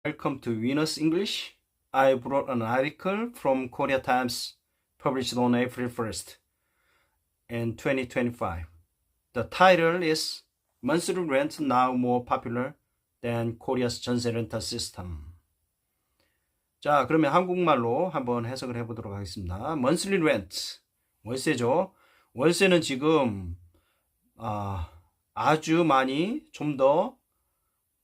Welcome to Venus English. I brought an article from Korea Times published on April 1st in 2025. The title is Monthly Rent Now More Popular Than Korea's 전세 rental system. 자, 그러면 한국말로 한번 해석을 해보도록 하겠습니다. Monthly rent, 월세죠. 월세는 지금 아주 많이 좀 더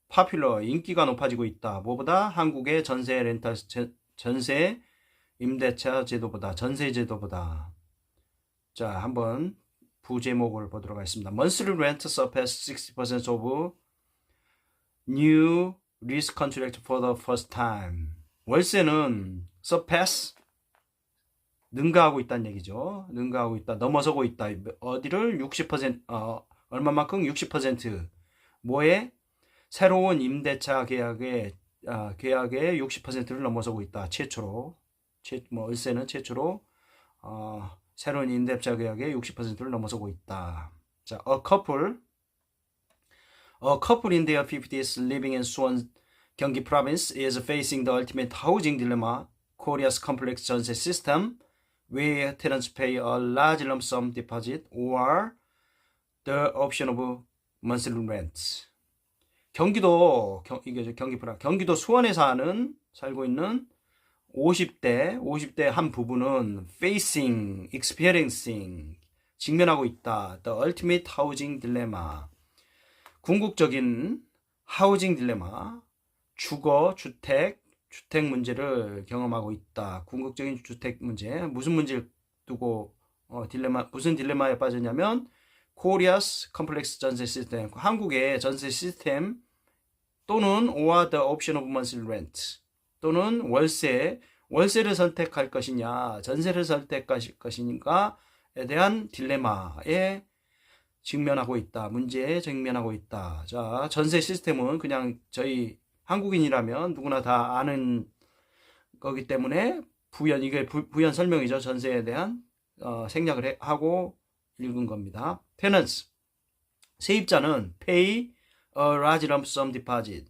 파퓰러, 인기가 높아지고 있다. 뭐보다? 한국의 전세 렌탈, 전세 임대차 제도보다, 전세 제도보다. 자, 한번 부제목을 보도록 하겠습니다. Monthly rent surpassed 60% of new lease contract for the first time. 월세는 surpass, 능가하고 있다는 얘기죠. 능가하고 있다, 넘어서고 있다. 어디를? 60%, 얼마만큼? 60%. 뭐에? 새로운 임대차 계약의 60%를 넘어서고 있다. 최초로. 월세는 최초로 새로운 임대차 계약의 60%를 넘어서고 있다. 자, a couple in their 50s living in Suwon, Gyeonggi province is facing the ultimate housing dilemma, Korea's complex 전세 system, where tenants pay a large lump sum deposit or the option of monthly rent. 경기도 수원에 살고 있는 50대 한 부부는 experiencing, 직면하고 있다. The ultimate housing dilemma. 궁극적인 housing dilemma, 주택 문제를 경험하고 있다. 궁극적인 주택 문제. 무슨 문제를 두고 무슨 딜레마에 빠졌냐면 Korea's complex 전세 시스템, 한국의 전세 시스템 또는 or the option of monthly rent, 또는 월세를 선택할 것이냐, 전세를 선택할 것인가에 대한 딜레마에 직면하고 있다. 문제에 직면하고 있다. 자, 전세 시스템은 그냥 저희 한국인이라면 누구나 다 아는 거기 때문에 이게 부연 설명이죠. 전세에 대한 생략을 하고 읽은 겁니다. Tenants, 세입자는 pay a large lump sum deposit.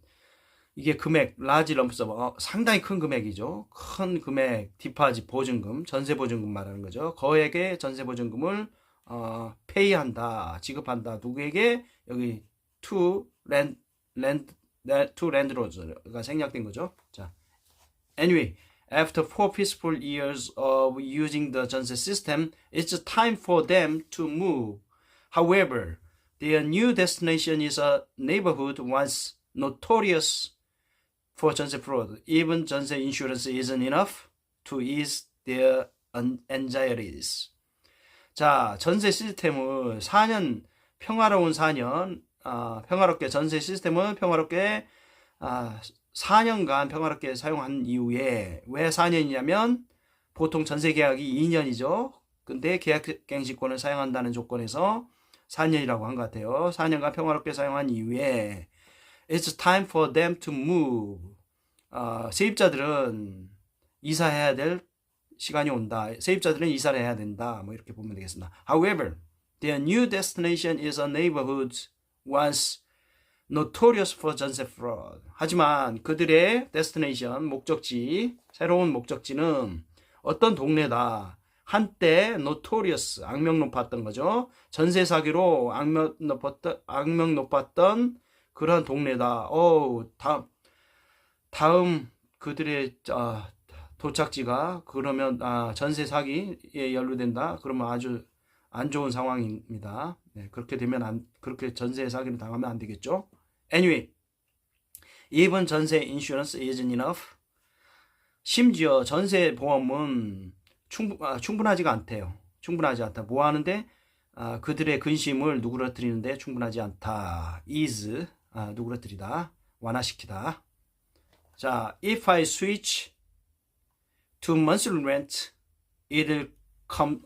이게 금액, large lump sum, 상당히 큰 금액이죠. 큰 금액, deposit, 보증금, 전세 보증금 말하는 거죠. 거액의 전세 보증금을 pay한다, 지급한다. 누구에게? 여기 to landlords가 생략된 거죠. 자, anyway, after 4 peaceful years of using the 전세 system, it's time for them to move. However, their new destination is a neighborhood once notorious for 전세 fraud. Even 전세 insurance isn't enough to ease their anxieties. 자, 전세 시스템을 평화로운 4년, 전세 시스템을 평화롭게 4년간 평화롭게 사용한 이후에, 왜 4년이냐면 보통 전세 계약이 2년이죠. 근데 계약갱신권을 사용한다는 조건에서 4년이라고 한 것 같아요. 4년간 평화롭게 사용한 이후에 It's time for them to move. 세입자들은 이사해야 될 시간이 온다. 세입자들은 이사를 해야 된다. 뭐 이렇게 보면 되겠습니다. However, their new destination is a neighborhood once notorious for 전세 fraud. 하지만 그들의 destination, 새로운 목적지는 어떤 동네다. 한때 notorious, 악명 높았던 거죠. 전세 사기로 악명 높았던 그런 동네다. 다음 그들의 도착지가 그러면 전세 사기에 연루된다. 그러면 아주 안 좋은 상황입니다. 네, 그렇게 되면 그렇게 전세 사기를 당하면 안 되겠죠. Anyway, even 전세 insurance isn't enough. 심지어 전세 보험은 충분하지가 않대요. 충분하지 않다. 뭐 하는데? 그들의 근심을 누그러뜨리는데 충분하지 않다. ease, 누그러뜨리다, 완화시키다. 자, if I switch to monthly rent, it'll come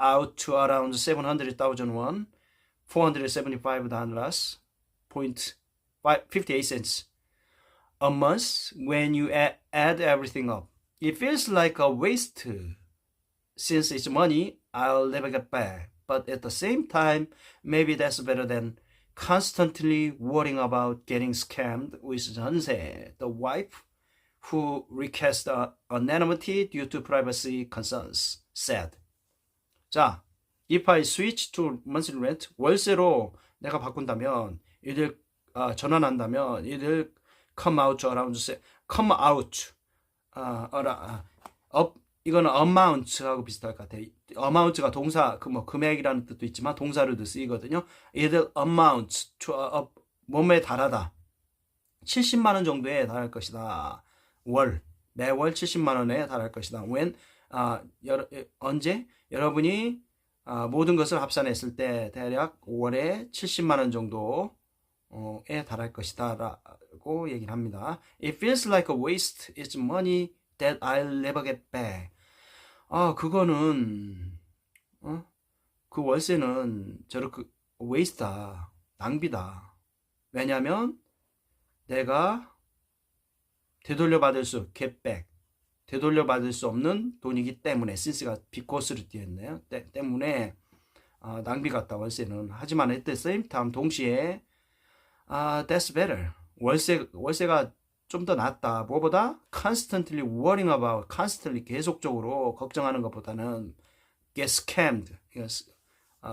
out to around 700,000 won, $475.58 a month when you add everything up. It feels like a waste since it's money I'll never get back. But at the same time, maybe that's better than constantly worrying about getting scammed with 전세. The wife, who requests anonymity due to privacy concerns, said. 자, if I switch to monthly rent, 월세로 내가 바꾼다면, 이들 전환한다면, 이들 come out around, come out, 이거는 amount하고 비슷할 것 같아요. amount가 동사, 금액이라는 뜻도 있지만 동사로도 쓰이거든요. 이들 amount, 몸에 달하다. 70만 원 정도에 달할 것이다. 매월 70만 원에 달할 것이다. when, 언제? 여러분이 모든 것을 합산했을 때 대략 월에 70만 원 정도에 달할 것이다 라고 얘기를 합니다. It feels like a waste. It's money that I'll never get back. 그거는 그 월세는 저렇게 waste다. 낭비다. 왜냐면 내가 되돌려받을 수 없는 돈이기 때문에 since가 because로 되어있네요. 때문에 낭비 같다 월세는. 하지만 at the same time 동시에 that's better. 월세가 좀 더 낫다. 뭐보다 constantly worrying about, constantly 계속적으로 걱정하는 것보다는 get scammed,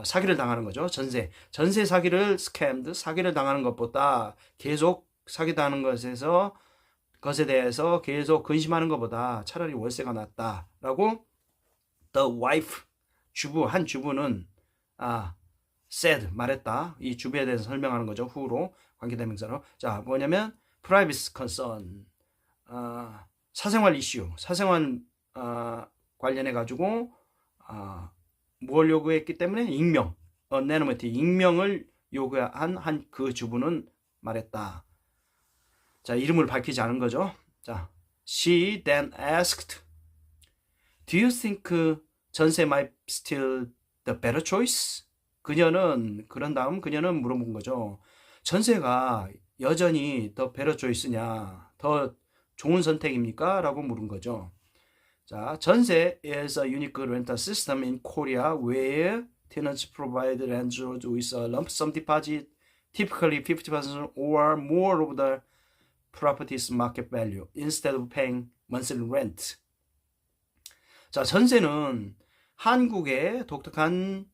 사기를 당하는 거죠. 전세 사기를 scammed, 사기를 당하는 것보다 계속 사기당하는 것에 대해서 계속 근심하는 것보다 차라리 월세가 낫다라고 the wife, 한 주부는 said, 말했다. 이 주부에 대해서 설명하는 거죠. who로 관계대명사로. 자, 뭐냐면 privacy concern, 사생활 이슈, 사생활 관련해 가지고 뭘 요구했기 때문에 익명, anonymity, 익명을 요구한 그 주부는 말했다. 자, 이름을 밝히지 않은 거죠. 자, she then asked, do you think 전세 might still the better choice? 그런 다음 그녀는 물어본 거죠. 전세가 여전히 더 better choice냐, 더 좋은 선택입니까? 라고 물은 거죠. 자, 전세 is a unique rental system in Korea where tenants provide landlords with a lump sum deposit, typically 50% or more of the property's market value instead of paying monthly rent. 자, 전세는 한국의 독특한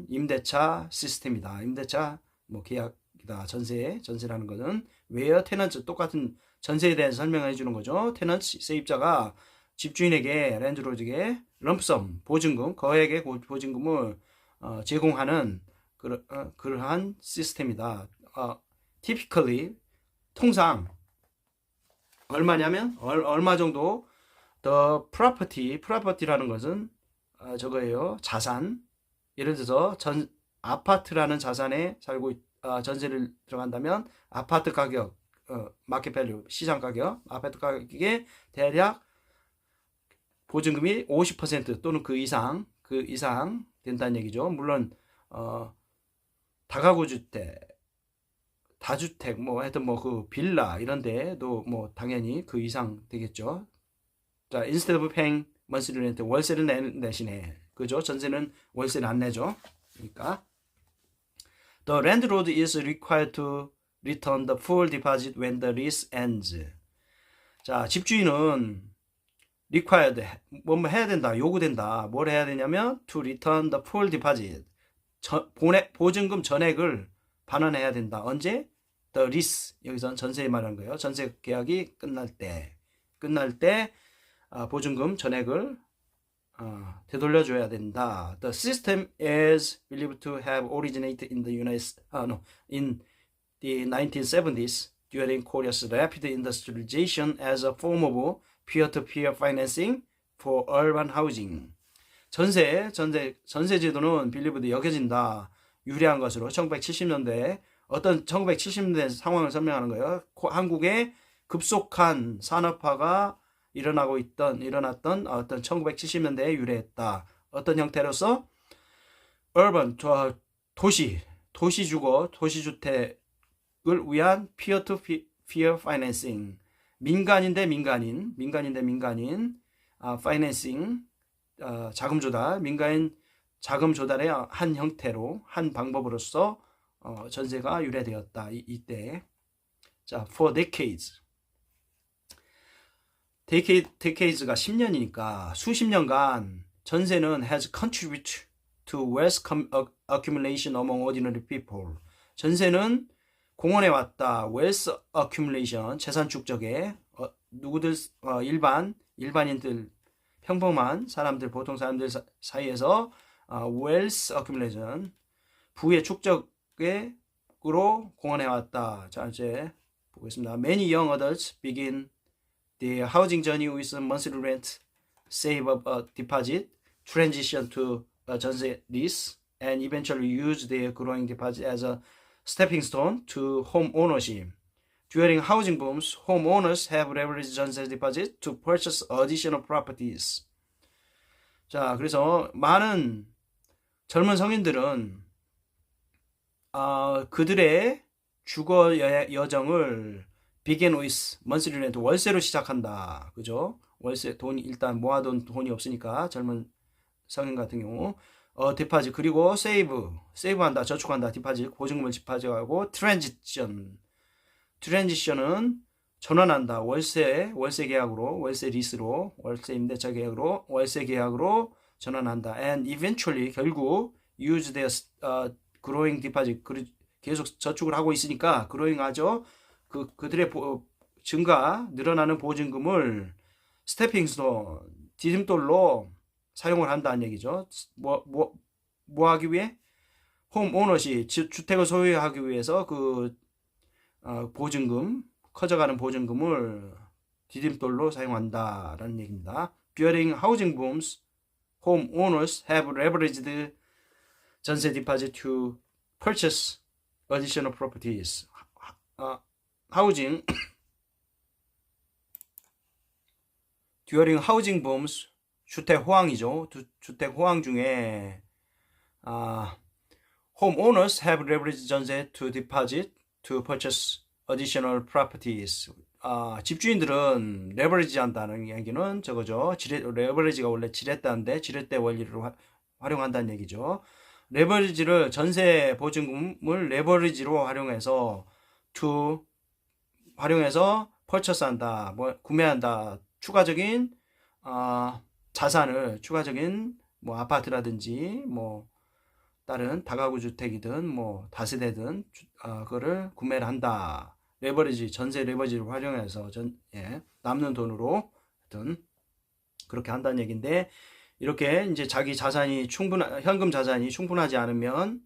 임대차 시스템이다. 임대차 계약이다. 전세라는 것은 where tenants, 똑같은 전세에 대해서 설명해 주는 거죠. tenants, 세입자가 집주인에게, 랜드로드에게 럼프섬, 보증금, 거액의 보증금을 제공하는 그러한 시스템이다. typically, 통상 얼마냐면 얼마 정도 the property라는 것은 저거예요. 자산. 예를 들어서 아파트라는 자산에 전세를 들어간다면 아파트 가격, 마켓 밸류, 시장 가격, 아파트 가격에 대략 보증금이 50% 또는 그 이상 된다는 얘기죠. 물론 다가구 주택, 다주택, 하여튼 그 빌라 이런 데도 당연히 그 이상 되겠죠. 자, instead of paying monthly rent, 월세를 내는 대신에, 그죠? 전세는 월세를 안 내죠. 그러니까 the landlord is required to return the full deposit when the lease ends. 자, 집주인은 required, 해야 된다, 요구된다. 뭘 해야 되냐면 to return the full deposit, 보증금 전액을 반환해야 된다. 언제? the lease, 여기서는 전세 말하는 거예요. 전세 계약이 끝날 때 보증금 전액을 되돌려줘야 된다. The system is believed to have originated in the in the 1970s during Korea's rapid industrialization as a form of peer-to-peer financing for urban housing. 전세 제도는 빌리브드 여겨진다. 유리한 것으로 1970년대 어떤 1970년대 상황을 설명하는 거예요. 한국의 급속한 산업화가 일어났던 어떤 1970년대에 유래했다. 어떤 형태로서 urban, 도시주택을 위한 peer-to-peer financing, 민간인대 민간인 financing, 자금 조달, 민간인 자금 조달의 한 형태로, 한 방법으로서 전세가 유래되었다. 이때. 자, for decades. decades가 10년이니까 수십 년간 전세는 has contributed to wealth accumulation among ordinary people. 전세는 공헌해 왔다. wealth accumulation, 재산 축적에 누구들 일반인들, 평범한 사람들, 보통 사람들 사이에서 wealth accumulation, 부의 축적으로 공헌해 왔다. 자, 이제 보겠습니다. Many young adults begin their housing journey with monthly rent, save up a deposit, transition to a 전세 lease, and eventually use their growing deposit as a stepping stone to home ownership. During housing booms, homeowners have leveraged 전세 deposit to purchase additional properties. 자, 그래서 많은 젊은 성인들은 그들의 주거 여정을 begin with monthly rent, 월세로 시작한다. 그죠? 월세, 일단 모아둔 돈이 없으니까 젊은 성인 같은 경우 디파짓, 그리고 세이브한다, 저축한다, 디파짓, 보증금을 디파짓하고 트랜지션은 전환한다. 월세 계약으로, 월세 리스로, 월세 임대차 계약으로, 월세 계약으로 전환한다. And eventually, 결국 use their growing deposit, 계속 저축을 하고 있으니까 growing 하죠. 그들의 늘어나는 보증금을 스태핑 스톤, 디딤돌로 사용을 한다는 얘기죠. 뭐 하기 위해? 홈 오너십, 주택을 소유하기 위해서 보증금, 커져가는 보증금을 디딤돌로 사용한다라는 얘기입니다. During housing booms, home owners have leveraged 전세 디파짓 to purchase additional properties. during housing booms, 주택 호황이죠. 주택 호황 중에 homeowners have leveraged 전세 to deposit to purchase additional properties. 집주인들은 레버리지 한다는 얘기는 저거죠. 레버리지가 원래 지렛대인데 지렛대 원리를 활용한다는 얘기죠. 레버리지를, 전세 보증금을 레버리지로 활용해서 purchase한다, 구매한다. 추가적인 자산을, 추가적인 아파트라든지 다른 다가구 주택이든 다세대든 그거를 구매를 한다. 레버리지, 전세 레버리지를 활용해서 남는 돈으로 그렇게 한다는 얘기인데, 이렇게 이제 자기 자산이 현금 자산이 충분하지 않으면,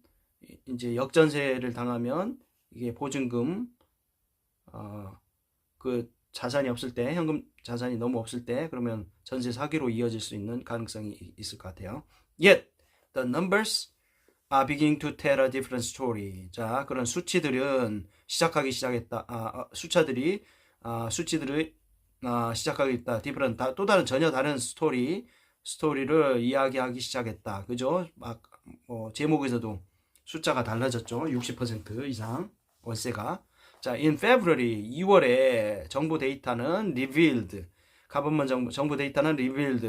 이제 역전세를 당하면, 이게 보증금 그 자산이 없을 때, 현금 자산이 너무 없을 때, 그러면 전세 사기로 이어질 수 있는 가능성이 있을 것 같아요. Yet the numbers are beginning to tell a different story. 자, 그런 수치들은 시작했다. 수치들이 시작하겠다. different, 또 다른, 전혀 다른 스토리를 이야기하기 시작했다. 그죠? 제목에서도 숫자가 달라졌죠. 60% 이상 월세가. 자, in February, 2월에 정부 데이터는 revealed, 정부 데이터는 revealed,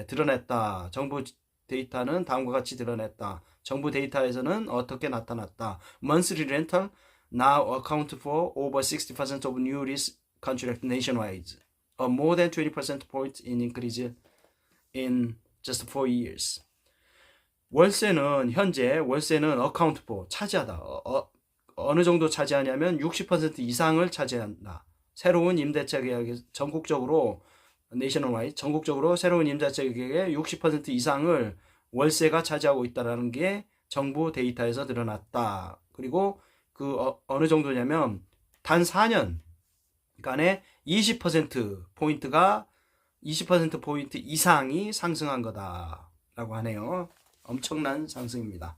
드러냈다. 정부 데이터는 다음과 같이 드러냈다. 정부 데이터에서는 어떻게 나타났다. Monthly rental now account for over 60% of new lease contract nationwide. A more than 20% point in increase in just 4 years. 현재 월세는 account for, 차지하다. 어느 정도 차지하냐면 60% 이상을 차지한다. 새로운 임대차 계약에 전국적으로 새로운 임대차 계약의 60% 이상을 월세가 차지하고 있다는 게 정부 데이터에서 드러났다. 그리고 어느 정도냐면 단 4년간에 20% 포인트 이상이 상승한 거다라고 하네요. 엄청난 상승입니다.